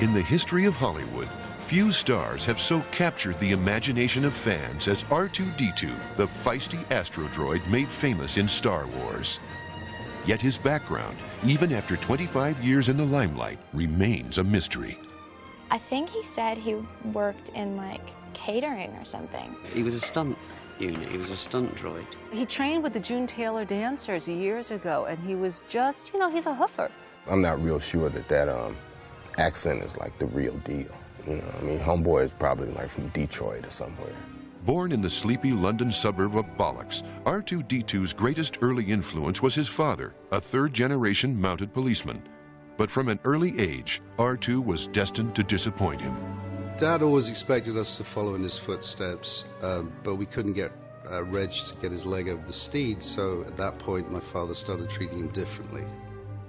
In the history of Hollywood, few stars have so captured the imagination of fans as R2-D2, the feisty astrodroid made famous in Star Wars. Yet his background, even after 25 years in the limelight, remains a mystery. I think he said he worked in, like, catering or something. He was a stunt unit. He was a stunt droid. He trained with the June Taylor dancers years ago, and he was just, you know, he's a hoofer. I'm not real sure that accent is like the real deal. You know, I mean, homeboy is probably like from Detroit or somewhere. Born in the sleepy London suburb of Bollocks, R2-D2's greatest early influence was his father, a third-generation mounted policeman. But from an early age, R2 was destined to disappoint him. Dad always expected us to follow in his footsteps, but we couldn't get Reg to get his leg over the steed, so at that point my father started treating him differently.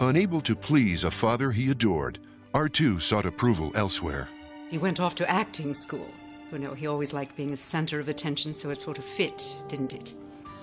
Unable to please a father he adored, R2 sought approval elsewhere. He went off to acting school. You know, he always liked being the center of attention, so it sort of fit, didn't it?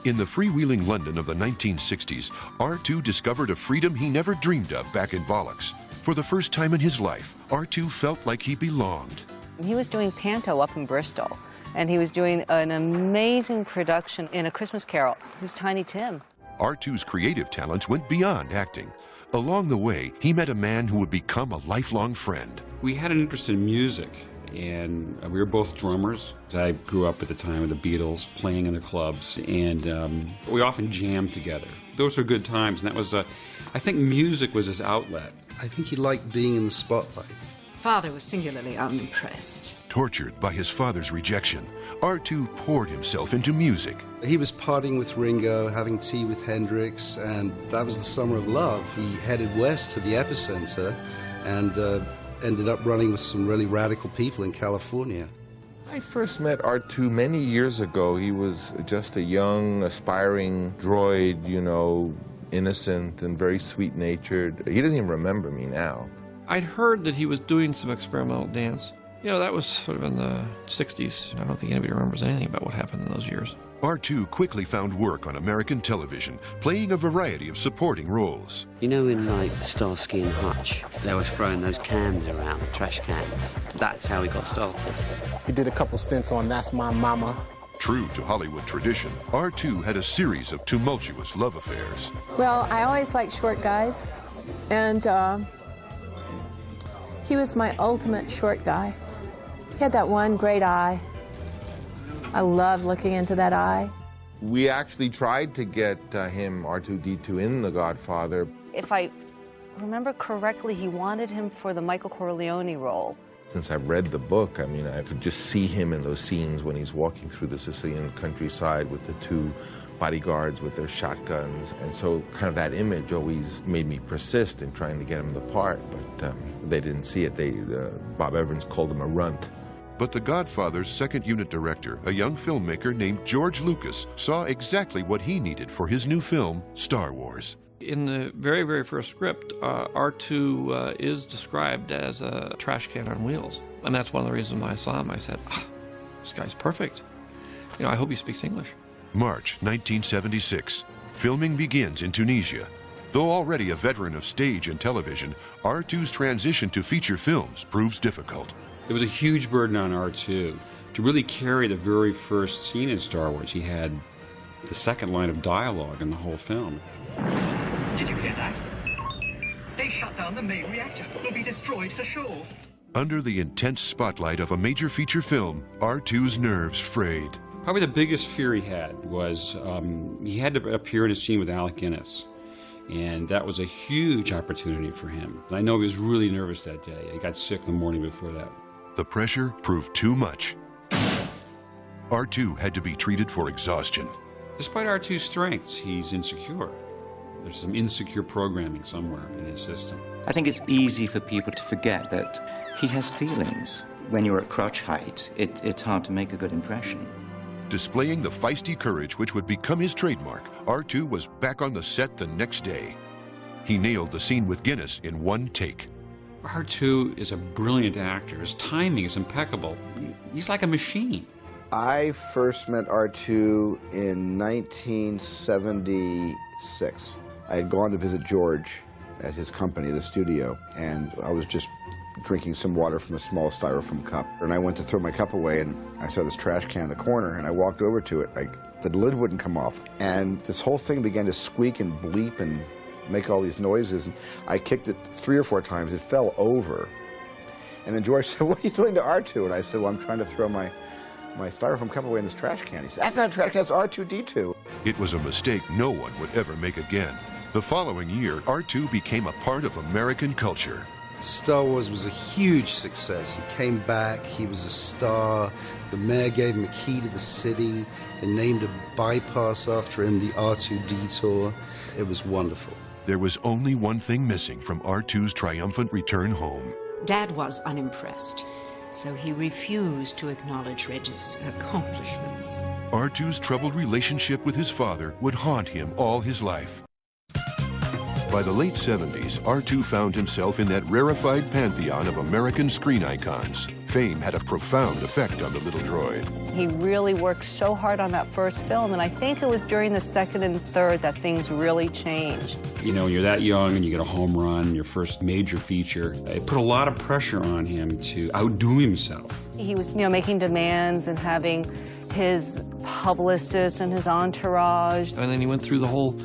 In the freewheeling London of the 1960s, R2 discovered a freedom he never dreamed of back in Bollocks. For the first time in his life, R2 felt like he belonged. He was doing Panto up in Bristol, and he was doing an amazing production in A Christmas Carol. He was Tiny Tim. R2's creative talents went beyond acting. Along the way, he met a man who would become a lifelong friend. We had an interest in music, and we were both drummers. I grew up at the time with the Beatles, playing in the clubs, and we often jammed together. Those were good times, and that was, I think music was his outlet. I think he liked being in the spotlight. Father was singularly unimpressed. Tortured by his father's rejection, R2 poured himself into music. He was partying with Ringo, having tea with Hendrix, and that was the summer of love. He headed west to the epicenter and ended up running with some really radical people in California. I first met R2 many years ago. He was just a young, aspiring droid, you know, innocent and very sweet-natured. He doesn't even remember me now. I'd heard that he was doing some experimental dance. You know, that was sort of in the 60s. I don't think anybody remembers anything about what happened in those years. R2 quickly found work on American television, playing a variety of supporting roles. You know, in like Starsky and Hutch, they were throwing those cans around, trash cans. That's how he got started. He did a couple stints on That's My Mama. True to Hollywood tradition, R2 had a series of tumultuous love affairs. Well, I always liked short guys, and he was my ultimate short guy. He had that one great eye. I loved looking into that eye. We actually tried to get him, R2-D2, in The Godfather. If I remember correctly, he wanted him for the Michael Corleone role. Since I read the book, I mean, I could just see him in those scenes when he's walking through the Sicilian countryside with the two bodyguards with their shotguns. And so kind of that image always made me persist in trying to get him the part, but they didn't see it. Bob Evans called him a runt. But The Godfather's second unit director, a young filmmaker named George Lucas, saw exactly what he needed for his new film, Star Wars. In the very, very first script, R2 is described as a trash can on wheels. And that's one of the reasons why I saw him. I said, this guy's perfect. You know, I hope he speaks English. March 1976. Filming begins in Tunisia. Though already a veteran of stage and television, R2's transition to feature films proves difficult. It was a huge burden on R2 to really carry the very first scene in Star Wars. He had the second line of dialogue in the whole film. Did you hear that? They shut down the main reactor. We'll be destroyed for sure. Under the intense spotlight of a major feature film, R2's nerves frayed. Probably the biggest fear he had was he had to appear in a scene with Alec Guinness. And that was a huge opportunity for him. I know he was really nervous that day. He got sick the morning before that. The pressure proved too much. R2 had to be treated for exhaustion. Despite R2's strengths, he's insecure. There's some insecure programming somewhere in his system. I think it's easy for people to forget that he has feelings. When you're at crotch height, it's hard to make a good impression. Displaying the feisty courage which would become his trademark, R2 was back on the set the next day. He nailed the scene with Guinness in one take. R2 is a brilliant actor. His timing is impeccable. He's like a machine. I first met R2 in 1976. I had gone to visit George at his company, at his studio, and I was just drinking some water from a small styrofoam cup. And I went to throw my cup away, and I saw this trash can in the corner, and I walked over to it. The lid wouldn't come off. And this whole thing began to squeak and bleep and make all these noises. And I kicked it 3 or 4 times. It fell over. And then George said, "What are you doing to R2?" And I said, "Well, I'm trying to throw my styrofoam cup away in this trash can." He said, "That's not a trash can, that's R2-D2. It was a mistake no one would ever make again. The following year, R2 became a part of American culture. Star Wars was a huge success. He came back, he was a star. The mayor gave him a key to the city. They named a bypass after him, the R2-D2. It was wonderful. There was only one thing missing from R2's triumphant return home. Dad was unimpressed, so he refused to acknowledge Reg's accomplishments. R2's troubled relationship with his father would haunt him all his life. By the late 70s, R2 found himself in that rarefied pantheon of American screen icons. Fame had a profound effect on the little droid. He really worked so hard on that first film, and I think it was during the second and third that things really changed. You know, when you're that young and you get a home run, your first major feature, it put a lot of pressure on him to outdo himself. He was, making demands and having his publicists and his entourage. And then he went through the whole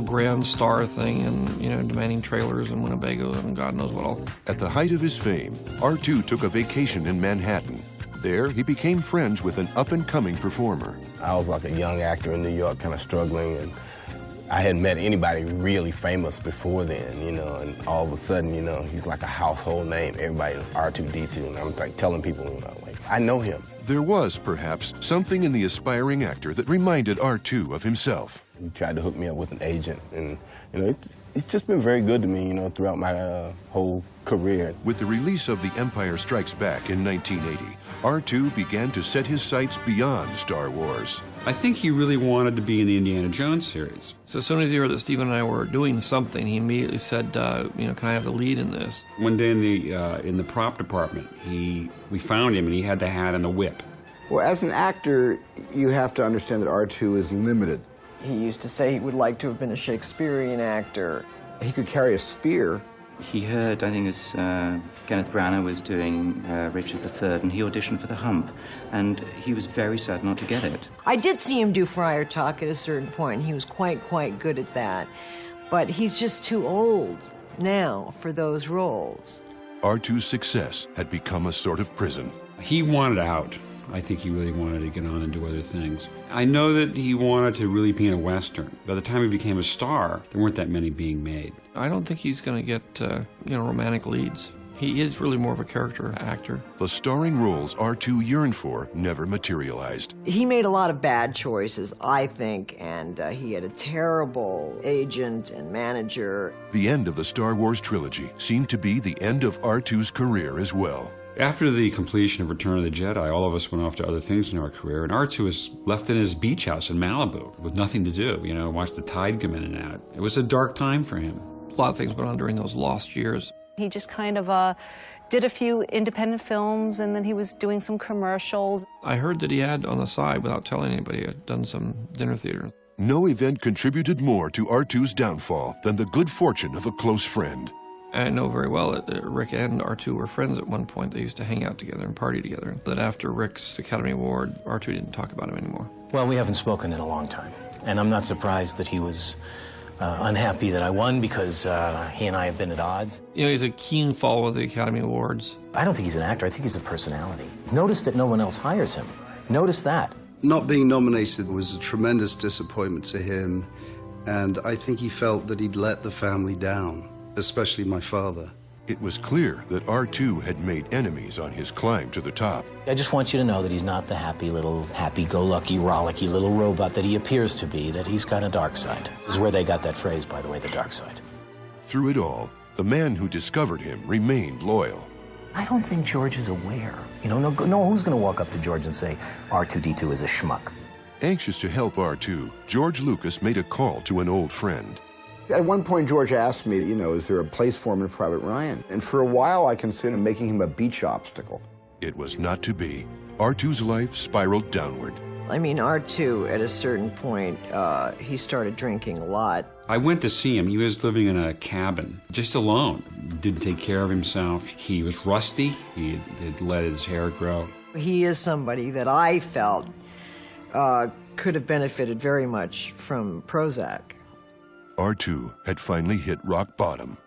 grand star thing and, demanding trailers and Winnebagos and God knows what all. At the height of his fame, R2 took a vacation in Manhattan. There, he became friends with an up-and-coming performer. I was like a young actor in New York, kind of struggling, and I hadn't met anybody really famous before then, and all of a sudden, he's like a household name. Everybody is R2-D2, and I'm like telling people, I know him. There was, perhaps, something in the aspiring actor that reminded R2 of himself. He tried to hook me up with an agent, and it's just been very good to me, throughout my whole career. With the release of The Empire Strikes Back in 1980, R2 began to set his sights beyond Star Wars. I think he really wanted to be in the Indiana Jones series. So as soon as he heard that Stephen and I were doing something, he immediately said, can I have the lead in this? One day in the prop department, we found him and he had the hat and the whip. Well, as an actor, you have to understand that R2 is limited. He used to say he would like to have been a Shakespearean actor. He could carry a spear. He heard, I think it's Kenneth Branagh was doing Richard III, and he auditioned for The Hump, and he was very sad not to get it. I did see him do Friar Tuck at a certain point, and he was quite good at that. But he's just too old now for those roles. R2's success had become a sort of prison. He wanted out. I think he really wanted to get on and do other things. I know that he wanted to really be in a Western. By the time he became a star, there weren't that many being made. I don't think he's going to get, romantic leads. He is really more of a character actor. The starring roles R2 yearned for never materialized. He made a lot of bad choices, I think, and he had a terrible agent and manager. The end of the Star Wars trilogy seemed to be the end of R2's career as well. After the completion of Return of the Jedi, all of us went off to other things in our career, and R2 was left in his beach house in Malibu with nothing to do, watch the tide come in and out. It was a dark time for him. A lot of things went on during those lost years. He just kind of did a few independent films, and then he was doing some commercials. I heard that he had, on the side, without telling anybody, had done some dinner theater. No event contributed more to R2's downfall than the good fortune of a close friend. I know very well that Rick and R2 were friends at one point. They used to hang out together and party together. But after Rick's Academy Award, R2 didn't talk about him anymore. Well, we haven't spoken in a long time. And I'm not surprised that he was unhappy that I won, because he and I have been at odds. He's a keen follower of the Academy Awards. I don't think he's an actor. I think he's a personality. Notice that no one else hires him. Notice that. Not being nominated was a tremendous disappointment to him, and I think he felt that he'd let the family down. Especially my father. It was clear that R2 had made enemies on his climb to the top. I just want you to know that he's not the happy-go-lucky, rollicky little robot that he appears to be, that he's got a dark side. This is where they got that phrase, by the way, the dark side. Through it all, the man who discovered him remained loyal. I don't think George is aware. No who's going to walk up to George and say, R2-D2 is a schmuck. Anxious to help R2, George Lucas made a call to an old friend. At one point, George asked me, is there a place for him in Private Ryan? And for a while, I considered making him a beach obstacle. It was not to be. R2's life spiraled downward. I mean, R2, at a certain point, he started drinking a lot. I went to see him. He was living in a cabin, just alone. Didn't take care of himself. He was rusty. He had let his hair grow. He is somebody that I felt could have benefited very much from Prozac. R2 had finally hit rock bottom.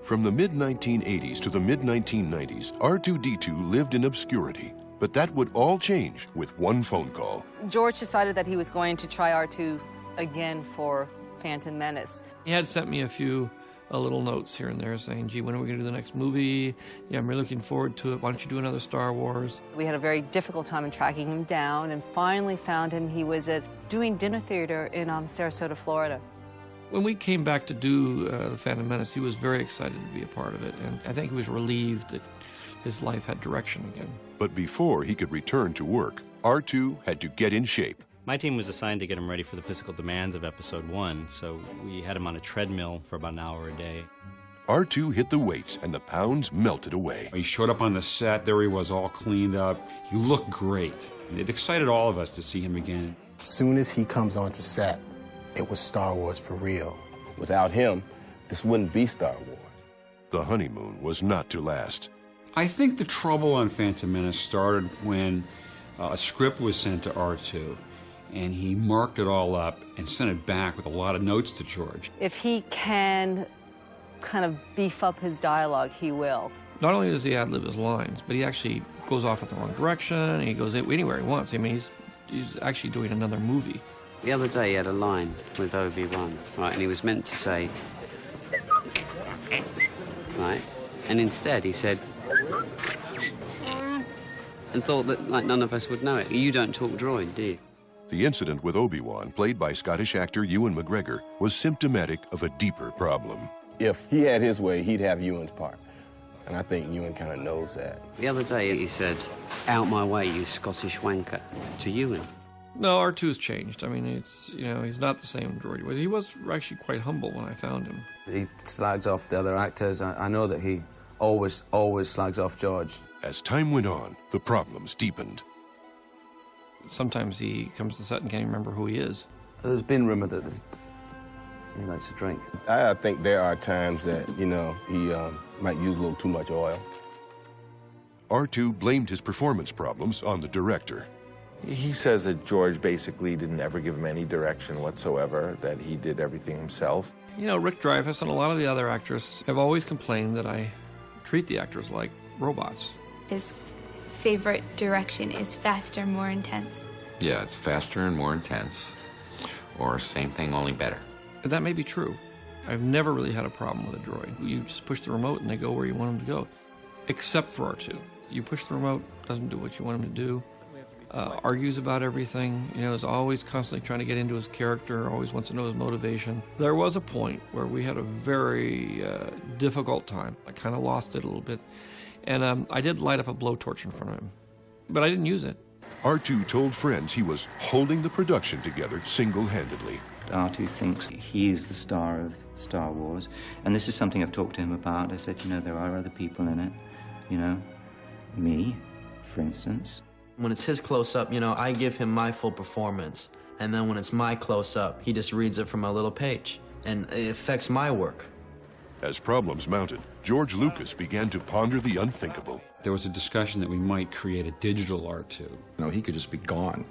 From the mid-1980s to the mid-1990s, R2-D2 lived in obscurity. But that would all change with one phone call. George decided that he was going to try R2 again for Phantom Menace. He had sent me a few little notes here and there saying, gee, when are we going to do the next movie? Yeah, I'm really looking forward to it. Why don't you do another Star Wars? We had a very difficult time in tracking him down and finally found him. He was doing dinner theater in Sarasota, Florida. When we came back to do The Phantom Menace, he was very excited to be a part of it, and I think he was relieved that his life had direction again. But before he could return to work, R2 had to get in shape. My team was assigned to get him ready for the physical demands of Episode 1, so we had him on a treadmill for about an hour a day. R2 hit the weights, and the pounds melted away. He showed up on the set. There he was, all cleaned up. He looked great. It excited all of us to see him again. As soon as he comes onto set, it was Star Wars for real. Without him, this wouldn't be Star Wars. The honeymoon was not to last. I think the trouble on Phantom Menace started when a script was sent to R2, and he marked it all up and sent it back with a lot of notes to George. If he can kind of beef up his dialogue, he will. Not only does he ad-lib his lines, but he actually goes off in the wrong direction, and he goes anywhere he wants. I mean, he's actually doing another movie. The other day he had a line with Obi-Wan, right, and he was meant to say, right, and instead he said, and thought that like none of us would know it. You don't talk droid, do you? The incident with Obi-Wan, played by Scottish actor Ewan McGregor, was symptomatic of a deeper problem. If he had his way, he'd have Ewan's part. And I think Ewan kind of knows that. The other day he said, "Out my way, you Scottish wanker," to Ewan. No, R2's changed. I mean, he's not the same droid he was. He was actually quite humble when I found him. He slags off the other actors. I know that he always slags off George. As time went on, the problems deepened. Sometimes he comes to set and can't even remember who he is. There's been rumor that he likes to drink. I think there are times that, he might use a little too much oil. R2 blamed his performance problems on the director. He says that George basically didn't ever give him any direction whatsoever, that he did everything himself. Rick Dreyfuss and a lot of the other actors have always complained that I treat the actors like robots. His favorite direction is faster, more intense. Yeah, it's faster and more intense, or same thing, only better. And that may be true. I've never really had a problem with a droid. You just push the remote and they go where you want them to go, except for R2. You push the remote, doesn't do what you want him to do, argues about everything, is always constantly trying to get into his character, always wants to know his motivation. There was a point where we had a very difficult time. I kind of lost it a little bit. And I did light up a blowtorch in front of him, but I didn't use it. R2 told friends he was holding the production together single-handedly. R2 thinks he is the star of Star Wars, and this is something I've talked to him about. I said, there are other people in it, me, for instance. When it's his close-up, I give him my full performance, and then when it's my close-up, he just reads it from a little page, and it affects my work. As problems mounted, George Lucas began to ponder the unthinkable. There was a discussion that we might create a digital R2. He could just be gone,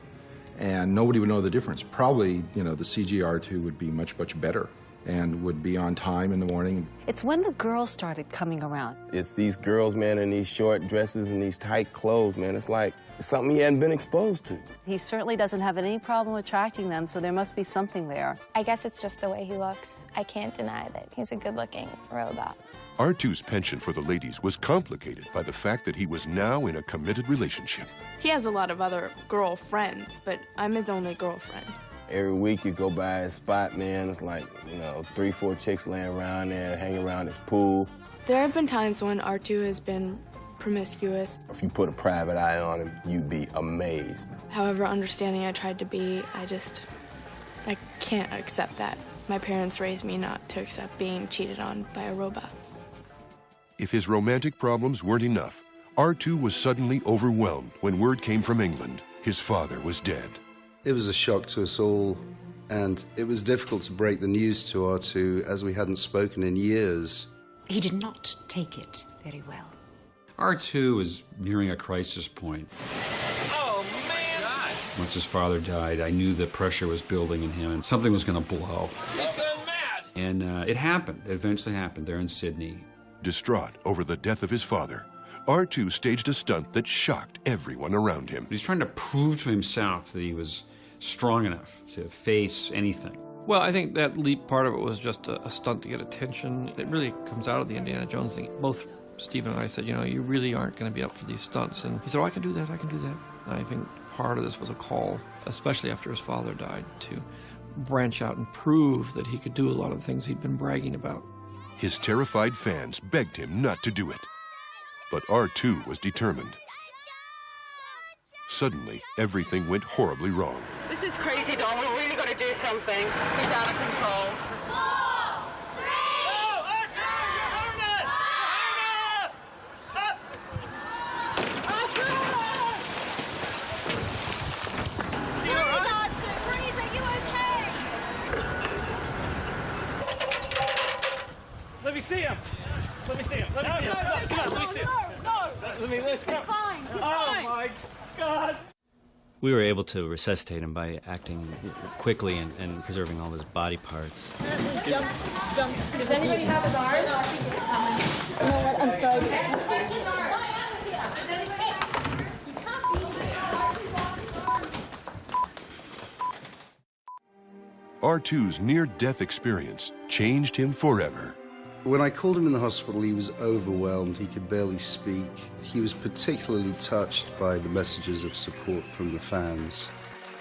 and nobody would know the difference. Probably, the CG R2 would be much, much better and would be on time in the morning. It's when the girls started coming around. It's these girls, man, in these short dresses and these tight clothes, man. It's like something he hadn't been exposed to. He certainly doesn't have any problem attracting them, so there must be something there. I guess it's just the way he looks. I can't deny that he's a good-looking robot. R2's penchant for the ladies was complicated by the fact that he was now in a committed relationship. He has a lot of other girlfriends, but I'm his only girlfriend. Every week you go by his spot, man, it's like, 3, 4 chicks laying around there, hanging around his pool. There have been times when R2 has been promiscuous. If you put a private eye on him, you'd be amazed. However understanding I tried to be, I can't accept that. My parents raised me not to accept being cheated on by a robot. If his romantic problems weren't enough, R2 was suddenly overwhelmed when word came from England. his father was dead. It was a shock to us all, and it was difficult to break the news to R2 as we hadn't spoken in years. He did not take it very well. R2 was nearing a crisis point. Oh, man! Once his father died, I knew the pressure was building in him and something was going to blow. He's gone mad! And it happened. It eventually happened there in Sydney. Distraught over the death of his father, R2 staged a stunt that shocked everyone around him. He's trying to prove to himself that he was strong enough to face anything. Well, I think that leap part of it was just a stunt to get attention. It really comes out of the Indiana Jones thing. Both Stephen and I said, you know, you really aren't going to be up for these stunts. And he said, oh, I can do that, I can do that. And I think part of this was a call, especially after his father died, to branch out and prove that he could do a lot of the things he'd been bragging about. His terrified fans begged him not to do it. But R2 was determined. Suddenly, everything went horribly wrong. This is crazy, Don. We're really going to do something. He's out of control. 4, 3... No, R2, you're harnessed! Harnessed! Breathe, are you okay? Let me see him. Let me see him. Let me see him. Come on, let me see him. Let me listen. He's fine. He's oh, fine. my God. We were able to resuscitate him by acting quickly and preserving all his body parts. Jumped. Does anybody have his arm? No, I think it's coming. You know what? I'm sorry. R2's near-death experience changed him forever. When I called him in the hospital, he was overwhelmed. He could barely speak. He was particularly touched by the messages of support from the fans.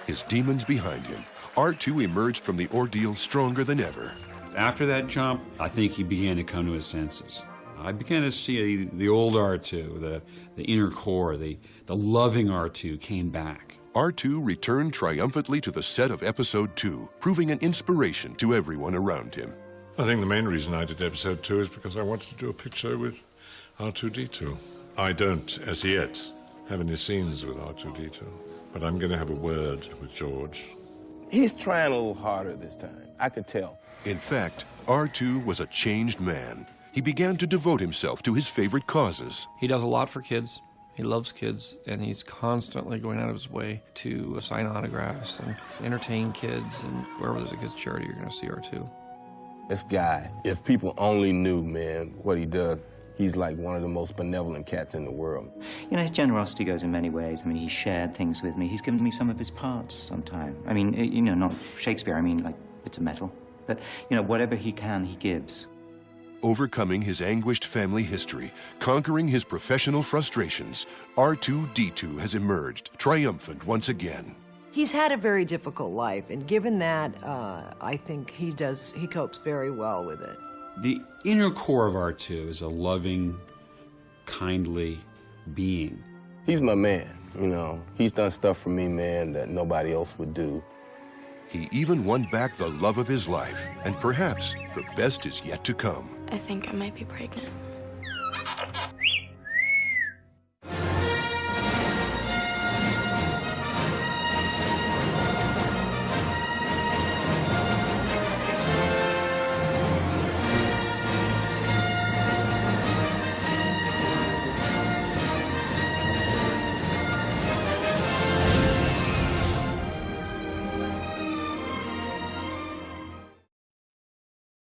His demons behind him, R2 emerged from the ordeal stronger than ever. After that jump, I think he began to come to his senses. I began to see the old R2, the inner core, the loving R2 came back. R2 returned triumphantly to the set of Episode 2, proving an inspiration to everyone around him. I think the main reason I did Episode 2 is because I wanted to do a picture with R2-D2. I don't, as yet, have any scenes with R2-D2, but I'm going to have a word with George. He's trying a little harder this time. I could tell. In fact, R2 was a changed man. He began to devote himself to his favorite causes. He does a lot for kids. He loves kids, and he's constantly going out of his way to sign autographs and entertain kids, and wherever there's a kids' charity, you're going to see R2. This guy, if people only knew, man, what he does, he's like one of the most benevolent cats in the world. You know, his generosity goes in many ways. I mean, he shared things with me. He's given me some of his parts sometime. I mean, you know, not Shakespeare, I mean, like, bits of metal. But, you know, whatever he can, he gives. Overcoming his anguished family history, conquering his professional frustrations, R2-D2 has emerged, triumphant once again. He's had a very difficult life, and given that, I think he copes very well with it. The inner core of R2 is a loving, kindly being. He's my man, you know. He's done stuff for me, man, that nobody else would do. He even won back the love of his life, and perhaps the best is yet to come. I think I might be pregnant.